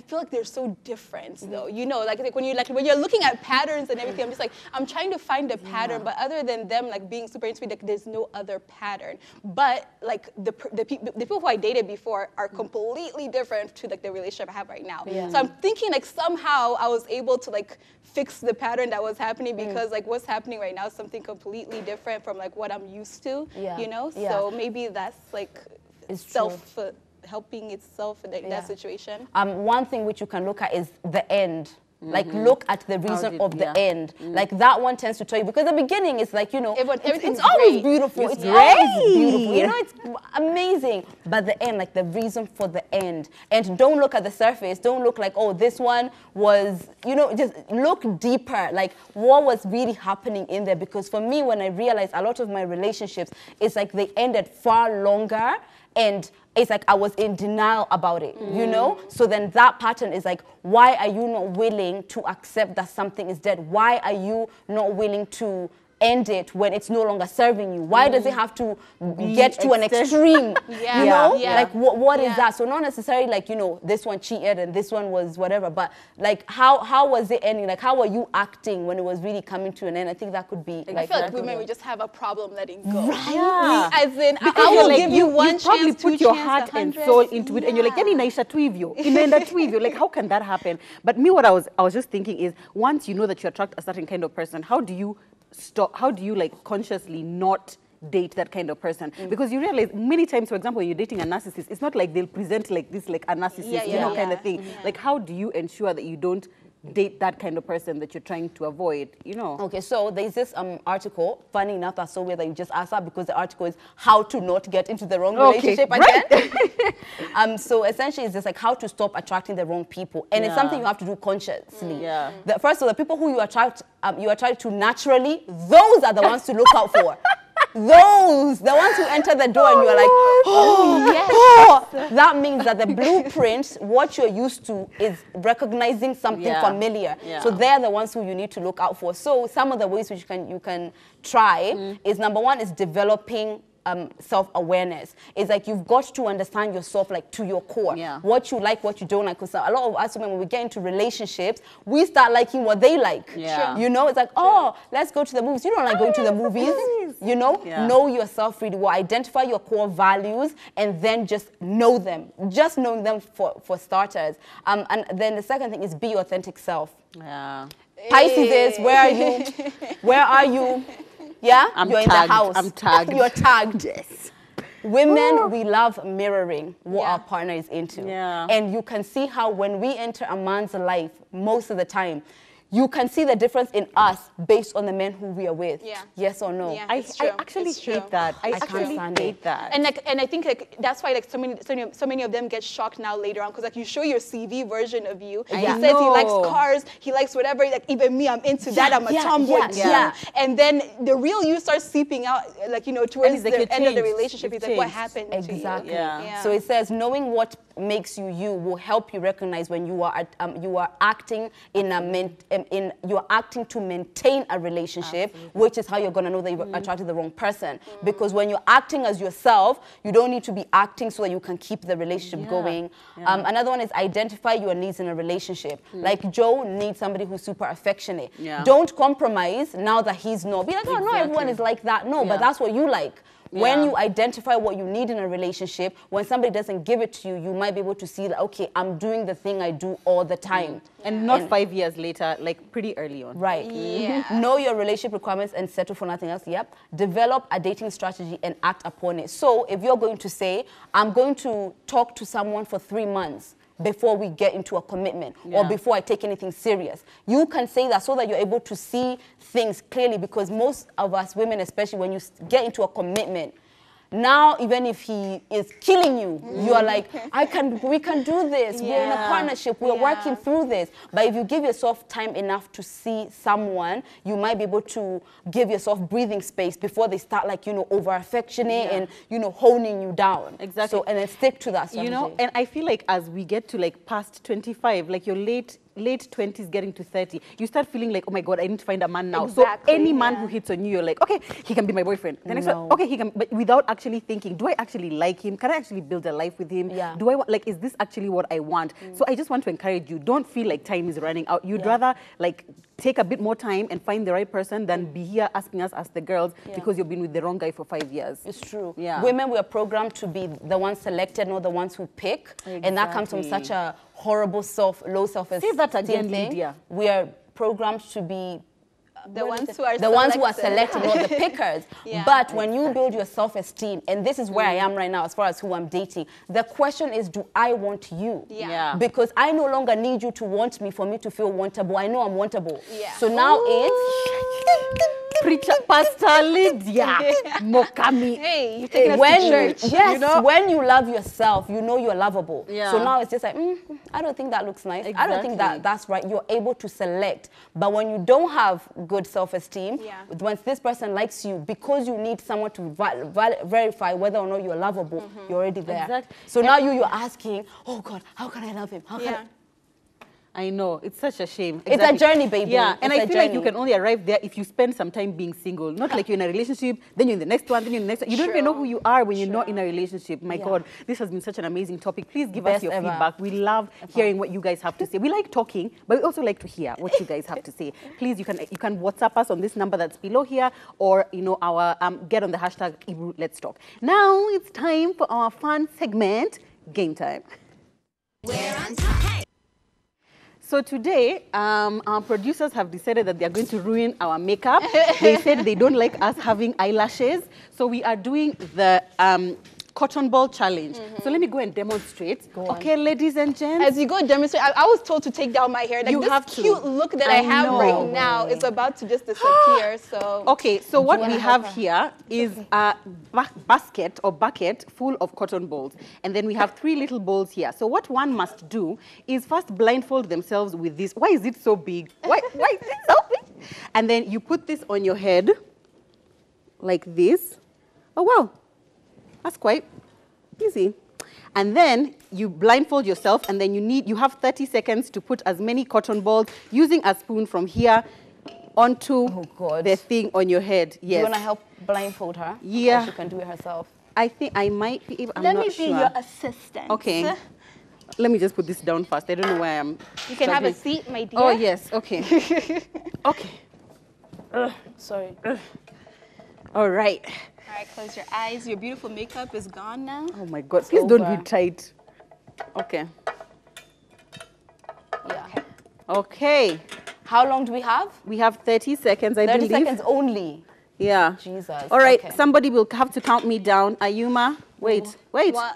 feel like they're so different though. You know, like when you're looking at patterns and everything, I'm just like, I'm trying to find a pattern, but other than them like being super into me, like there's no other pattern. But like the people who I dated before are completely different to like the relationship I have right now. So I'm thinking like somehow I was able to like fix the pattern that was happening, because like what's happening right now is something completely different from like what I'm used to. You know, so maybe that's like it's helping itself in that situation. One thing which you can look at is the end. Like, look at the reason of the end. Like, that one tends to tell you, because the beginning is like, you know, it's always beautiful. It's always beautiful. You know, it's amazing. But the end, like the reason for the end. And don't look at the surface. Don't look like, oh, this one was, you know, just look deeper. Like, what was really happening in there? Because for me, when I realized a lot of my relationships, it's like they ended far longer, and it's like I was in denial about it, you know? So then that pattern is like, why are you not willing to accept that something is dead? Why are you not willing to end it when it's no longer serving you? Why does it have to get to an extreme? You know? Like, what is that? So not necessarily like, you know, this one cheated and this one was whatever, but like, how was it ending? Like, how were you acting when it was really coming to an end? I think that could be like, I feel like women, we just have a problem letting go. Right. As in, Because I will like, give you one chance, probably put your chance, heart and 100. soul into it, and you're like, yani naisha tu hivyo, inaenda tu hivyo. Like, how can that happen? But me, what I was just thinking is, once you know that you attract a certain kind of person, how do you like consciously not date that kind of person? Because you realize many times, for example, when you're dating a narcissist, it's not like they'll present like this, like a narcissist, you know, kind of thing. Like, how do you ensure that you don't date that kind of person that you're trying to avoid, you know? Okay, so there's this article, funny enough, that's so weird that you just asked that, because the article is how to not get into the wrong relationship again. So essentially it's just like how to stop attracting the wrong people, and it's something you have to do consciously. First of all, the people who you attract to naturally, those are the ones to look out for. Those, the ones who enter the door and you're like, that means that the blueprint, what you're used to, is recognizing something familiar. So they're the ones who you need to look out for. So some of the ways which you can try is, number one, is developing self-awareness. It's like you've got to understand yourself like to your core. Yeah. What you like, what you don't like. Because a lot of us women, when we get into relationships, we start liking what they like. Yeah. You know, it's like, oh, let's go to the movies. You don't like going to the movies. You know, know yourself really well. Identify your core values and then just know them. Just knowing them for starters. And then the second thing is be your authentic self. Yeah. Pisces, where are you? Where are you? Yeah? You're tagged. in the house. I'm tagged. You're tagged. Yes. Women, we love mirroring what our partner is into. Yeah. And you can see how when we enter a man's life, most of the time, you can see the difference in us based on the men who we are with. Yeah. Yes or no? Yeah. I It's true. actually It's true. hate that. I actually stand it. hate that. And I think like that's why like so many of them get shocked now later on because like you show your CV version of you. I He says know. he likes cars, he likes whatever. Like even me, I'm into that. I'm a tomboy too. yeah. And then the real you starts seeping out, like towards it's like the you end of the changed. relationship. You've It's like what changed. happened to you? Exactly. Yeah. So it says knowing what makes you you will help you recognize when you are acting you're acting to maintain a relationship, which is how you're going to know that you've attracted the wrong person. Because when you're acting as yourself, you don't need to be acting so that you can keep the relationship going. Another one is identify your needs in a relationship. Like Joe needs somebody who's super affectionate. Yeah. Don't compromise now that he's not. Be like, oh, not everyone is like that. No, but that's what you like. When you identify what you need in a relationship, when somebody doesn't give it to you, you might be able to see that, okay, I'm doing the thing I do all the time. And not 5 years later, like pretty early on. Right. Yeah. Know your relationship requirements and settle for nothing else. Yep. Develop a dating strategy and act upon it. So if you're going to say, I'm going to talk to someone for 3 months before we get into a commitment or before I take anything serious, you can say that so that you're able to see things clearly, because most of us women, especially when you get into a commitment, now even if he is killing you, you are like, we can do this. We're in a partnership. We're working through this. But if you give yourself time enough to see someone, you might be able to give yourself breathing space before they start like, over affectionate and, honing you down. Exactly. So, and then stick to that strategy. And I feel like as we get to like past 25, like your late 20s getting to 30, you start feeling like, oh my God, I need to find a man now. Exactly, so any man who hits on you, you're like, okay, he can be my boyfriend. The next one, okay, he can, but without actually thinking, do I actually like him? Can I actually build a life with him? Yeah. Do I want, like, is this actually what I want? So I just want to encourage you, don't feel like time is running out. You'd rather like take a bit more time and find the right person than be here asking us as the girls because you've been with the wrong guy for 5 years. It's true. Yeah. Women, we are programmed to be the ones selected, not the ones who pick. And that comes from such a horrible low self-esteem. Say that again, thing. Lydia. We are programmed to be The ones who are selected, not the pickers. But when you build your self-esteem, and this is where I am right now as far as who I'm dating, the question is, do I want you? Yeah. Because I no longer need you to want me for me to feel wantable. I know I'm wantable. Yeah. So now it's... Preacher, Pastor Lydia, Mokami. Hey, you taking us to church. Yes, when you love yourself, you know you're lovable. Yeah. So now it's just like, I don't think that looks nice. I don't think that's right. You're able to select. But when you don't have good self-esteem, once this person likes you, because you need someone to verify whether or not you're lovable, you're already there. Exactly. So now you're asking, oh God, how can I love him? How can I know, it's such a shame. It's a journey, baby. Yeah, and It's I a feel like you journey. can only arrive there if you spend some time being single. Not like you're in a relationship, then you're in the next one, then you're in the next one. You don't even know who you are when you're not in a relationship. My God, this has been such an amazing topic. Please give us your feedback. We love hearing what you guys have to say. We like talking, but we also like to hear what you guys have to say. Please, you can WhatsApp us on this number that's below here, or our get on the hashtag Ebru Let's Talk. Now it's time for our fun segment, Game Time. We're on top. So today, our producers have decided that they're going to ruin our makeup. They said they don't like us having eyelashes. So we are doing the cotton ball challenge. So let me go and demonstrate. Okay, ladies and gents. As you go demonstrate, I was told to take down my hair. Like You this have to. cute look that I have right now is about to just disappear. So Okay, so what we have here is a basket or bucket full of cotton balls. And then we have 3 little balls here. So what one must do is first blindfold themselves with this. Why is it so big? Why is it so big? And then you put this on your head like this. Oh, wow. That's quite easy. And then you blindfold yourself, and then you have 30 seconds to put as many cotton balls using a spoon from here onto Oh, God. the thing on your head. Do you Yes. want to help blindfold her? Yeah. Or she can do it herself. I think I might be able. I'm Let not me be sure. your assistant. Okay. Let me just put this down first. I don't know why I'm. You can have a struggling. seat, my dear. Oh, yes. Okay. Okay. Sorry. All right. All right, close your eyes. Your beautiful makeup is gone now. Oh, my God. Please don't over. be tight. Okay. Yeah. Okay. How long do we have? We have 30 seconds, I 30 believe. seconds only. Yeah. Jesus. All right. Okay. Somebody will have to count me down. Ayuma. Wait. Wait. One,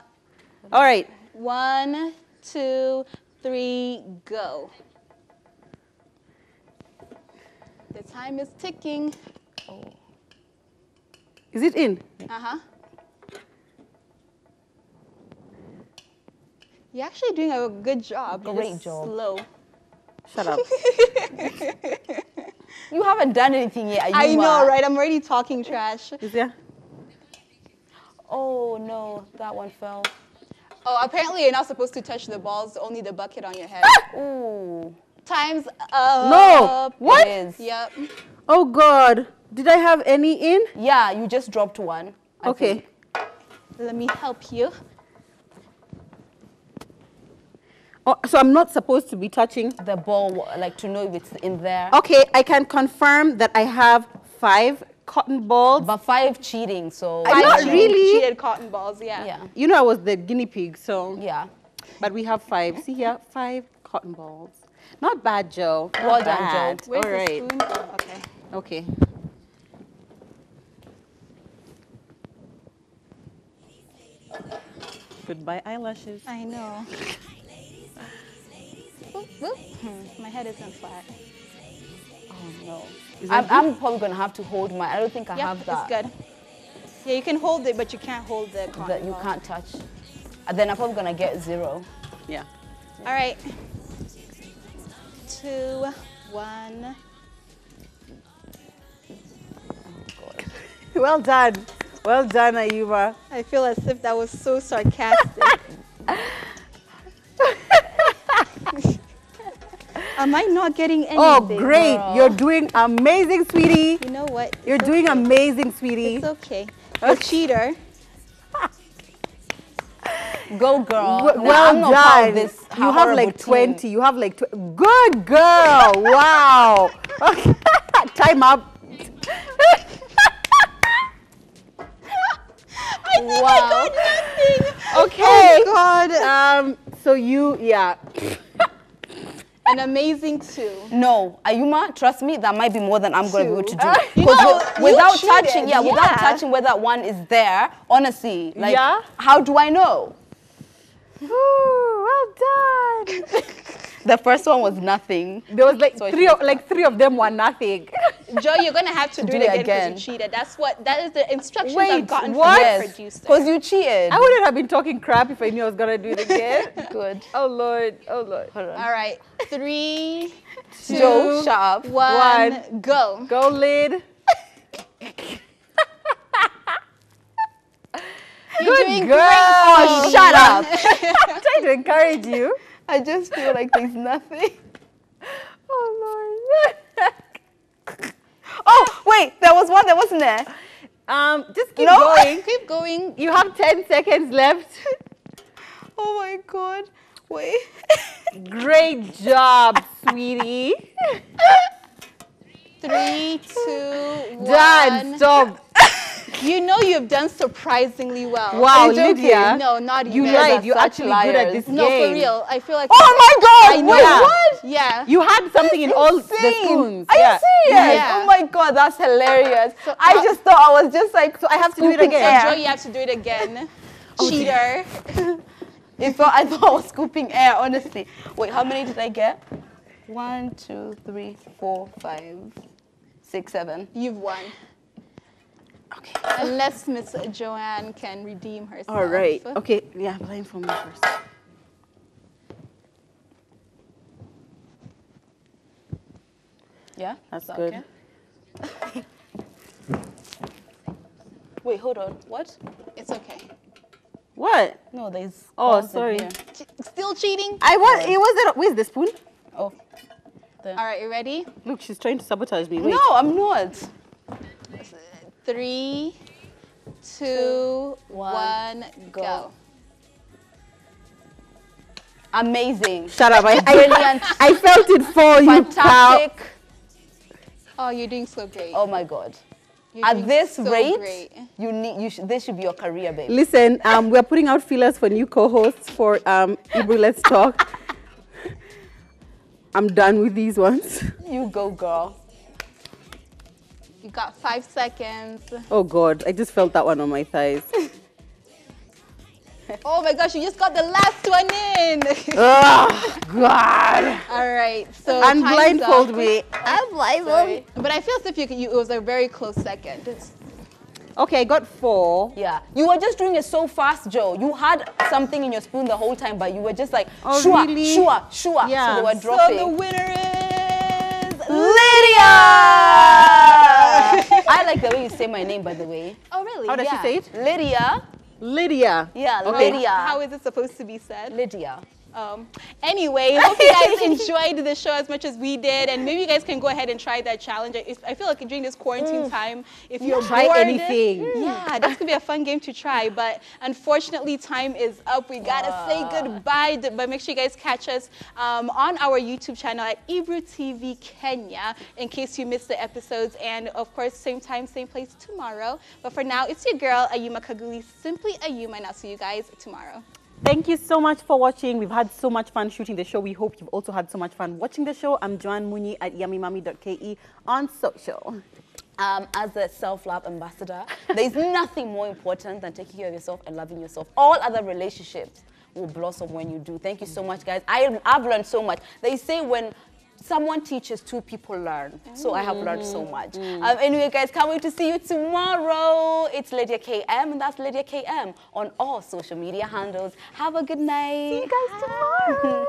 All right. 1, 2, 3, go. The time is ticking. Is it in? Uh-huh. You're actually doing a good job. You're Great just job. Slow. Shut up. You haven't done anything yet, Ayuma. I know, right? I'm already talking trash. Is there? Oh, no. That one fell. Oh, apparently you're not supposed to touch the balls, only the bucket on your head. Ooh. Time's up. No. What? It is. Yep. Oh, God. Did I have any in? Yeah, you just dropped one. I Okay. think. Let me help you. Oh, so I'm not supposed to be touching? The ball, like to know if it's in there. Okay, I can confirm that I have 5 cotton balls. But 5 cheating, so. I'm not Cheated- really. Cheated cotton balls, yeah. Yeah. You know I was the guinea pig, so. Yeah. But we have 5. See here, 5 cotton balls. Not bad, Joe. Not Well done, bad. Joe. Where's All the right. spoon? Oh, okay. Okay. Goodbye eyelashes. I know. Whoop, whoop. My head isn't flat. Oh no. Is that I'm probably going to have to hold my. I don't think I Yep, have that. it's good. Yeah, you can hold it, but you can't hold the cotton That you ball. can't touch. And then I'm probably going to get 0. good? Yeah. All right. 2, 1. Well done. Well done, Ayuma. I feel as if that was so sarcastic. Am I not getting anything? Oh, great. girl? You're doing amazing, sweetie. You know what? You're It's doing okay. amazing, sweetie. It's okay. The cheater. Go, girl. Now, Well I'm not proud of done. this You have horrible like team. 20. You have like good girl. Wow. Time up. Wow. Okay. Oh, God. So you, yeah. An amazing 2. No, Ayuma, trust me, that might be more than I'm going to be able to do. You 'Cause know, you without cheated. touching, without touching whether one is there, honestly, like, Yeah? how do I know? Ooh, well done. The first one was nothing. There was like So three of them were nothing. Joe, you're going to have to do it again because you cheated. That is the instructions I've Wait, gotten what? from the Yes, producer. because you cheated. I wouldn't have been talking crap if I knew I was gonna do it again. Good. Oh Lord, oh Lord. Hold on. All right. 3, 2, Joe, shut up. 1, go. Go lid. You're Good doing girl. great. Oh, shut up. I'm trying to encourage you. I just feel like there's nothing. Oh Lord. Oh, wait, there was one that wasn't there. Just keep No. going. Keep going. You have 10 seconds left. Oh my God. Wait. Great job, sweetie. 3, 2, 1. Done. Stop. You know you've done surprisingly well. Wow, Are you joking? Lydia. No, not You even. lied. are You're such actually good at liars. this No, game. for real. I feel like. Oh my God. I know. Wait, Yeah. what? Yeah. You had something in all the Insane. spoons. Are Yeah. you serious? Yeah. Oh my God, that's hilarious. So, I just thought I was just like, So I have to do it scooping again. Joe, air. you have to do it again. Cheater. I thought I was scooping air, honestly. Wait, how many did I get? 1, 2, 3, 4, 5, 6, 7. You've won. Okay. Unless Miss Joanne can redeem herself. All right. Okay. Yeah, blame for me first. Yeah? That's Is that good. okay? Wait, hold on. What? It's okay. What? No, there's. Oh, balls in sorry. here. Still cheating? I was. It wasn't. Where's the spoon? Oh. there. All right, you ready? Look, she's trying to sabotage me. Wait. No, I'm not. 3, 2, 1, go. Amazing. Shut up. Brilliant. I felt it for you, pal. Fantastic. Oh, you're doing so great. Oh my God. You're At doing this so rate, great. this should be your career, baby. Listen, we're putting out feelers for new co-hosts for Ebru Let's Talk. I'm done with these ones. You go, girl. You got 5 seconds. Oh God, I just felt that one on my thighs. Oh my gosh, you just got the last one in. Oh God. All right, so And time's blindfold up. me. I'm blindfolded. But I feel as if it was a very close second. Okay, I got 4. Yeah. You were just doing it so fast, Joe. You had something in your spoon the whole time, but you were just like, Oh, shua, really? shua, shua. Yeah. So they were So dropping. the winner is Lydia! I like the way you say my name, by the way. Oh really? How does she say it? Lydia. Lydia. Yeah, Okay. Lydia. How is it supposed to be said? Lydia. Anyway, hope you guys enjoyed the show as much as we did, and maybe you guys can go ahead and try that challenge. I feel like during this quarantine time, if you're Try bored, anything. yeah, this could be a fun game to try. But unfortunately, time is up. We gotta say goodbye. But make sure you guys catch us on our YouTube channel at Ebru TV Kenya in case you missed the episodes. And of course, same time, same place tomorrow. But for now, it's your girl Ayuma Kaguli, simply Ayuma, and I'll see you guys tomorrow. Thank you so much for watching. We've had so much fun shooting the show. We hope you've also had so much fun watching the show. I'm Joanne Muni at yummymummy.ke on social. As a self-love ambassador, there's nothing more important than taking care of yourself and loving yourself. All other relationships will blossom when you do. Thank you so much, guys. I've learned so much. They say when someone teaches, 2 people learn. So I have learned so much. Anyway, guys, can't wait to see you tomorrow. It's Lydia KM, and that's Lydia KM on all social media handles. Have a good night. See you guys tomorrow.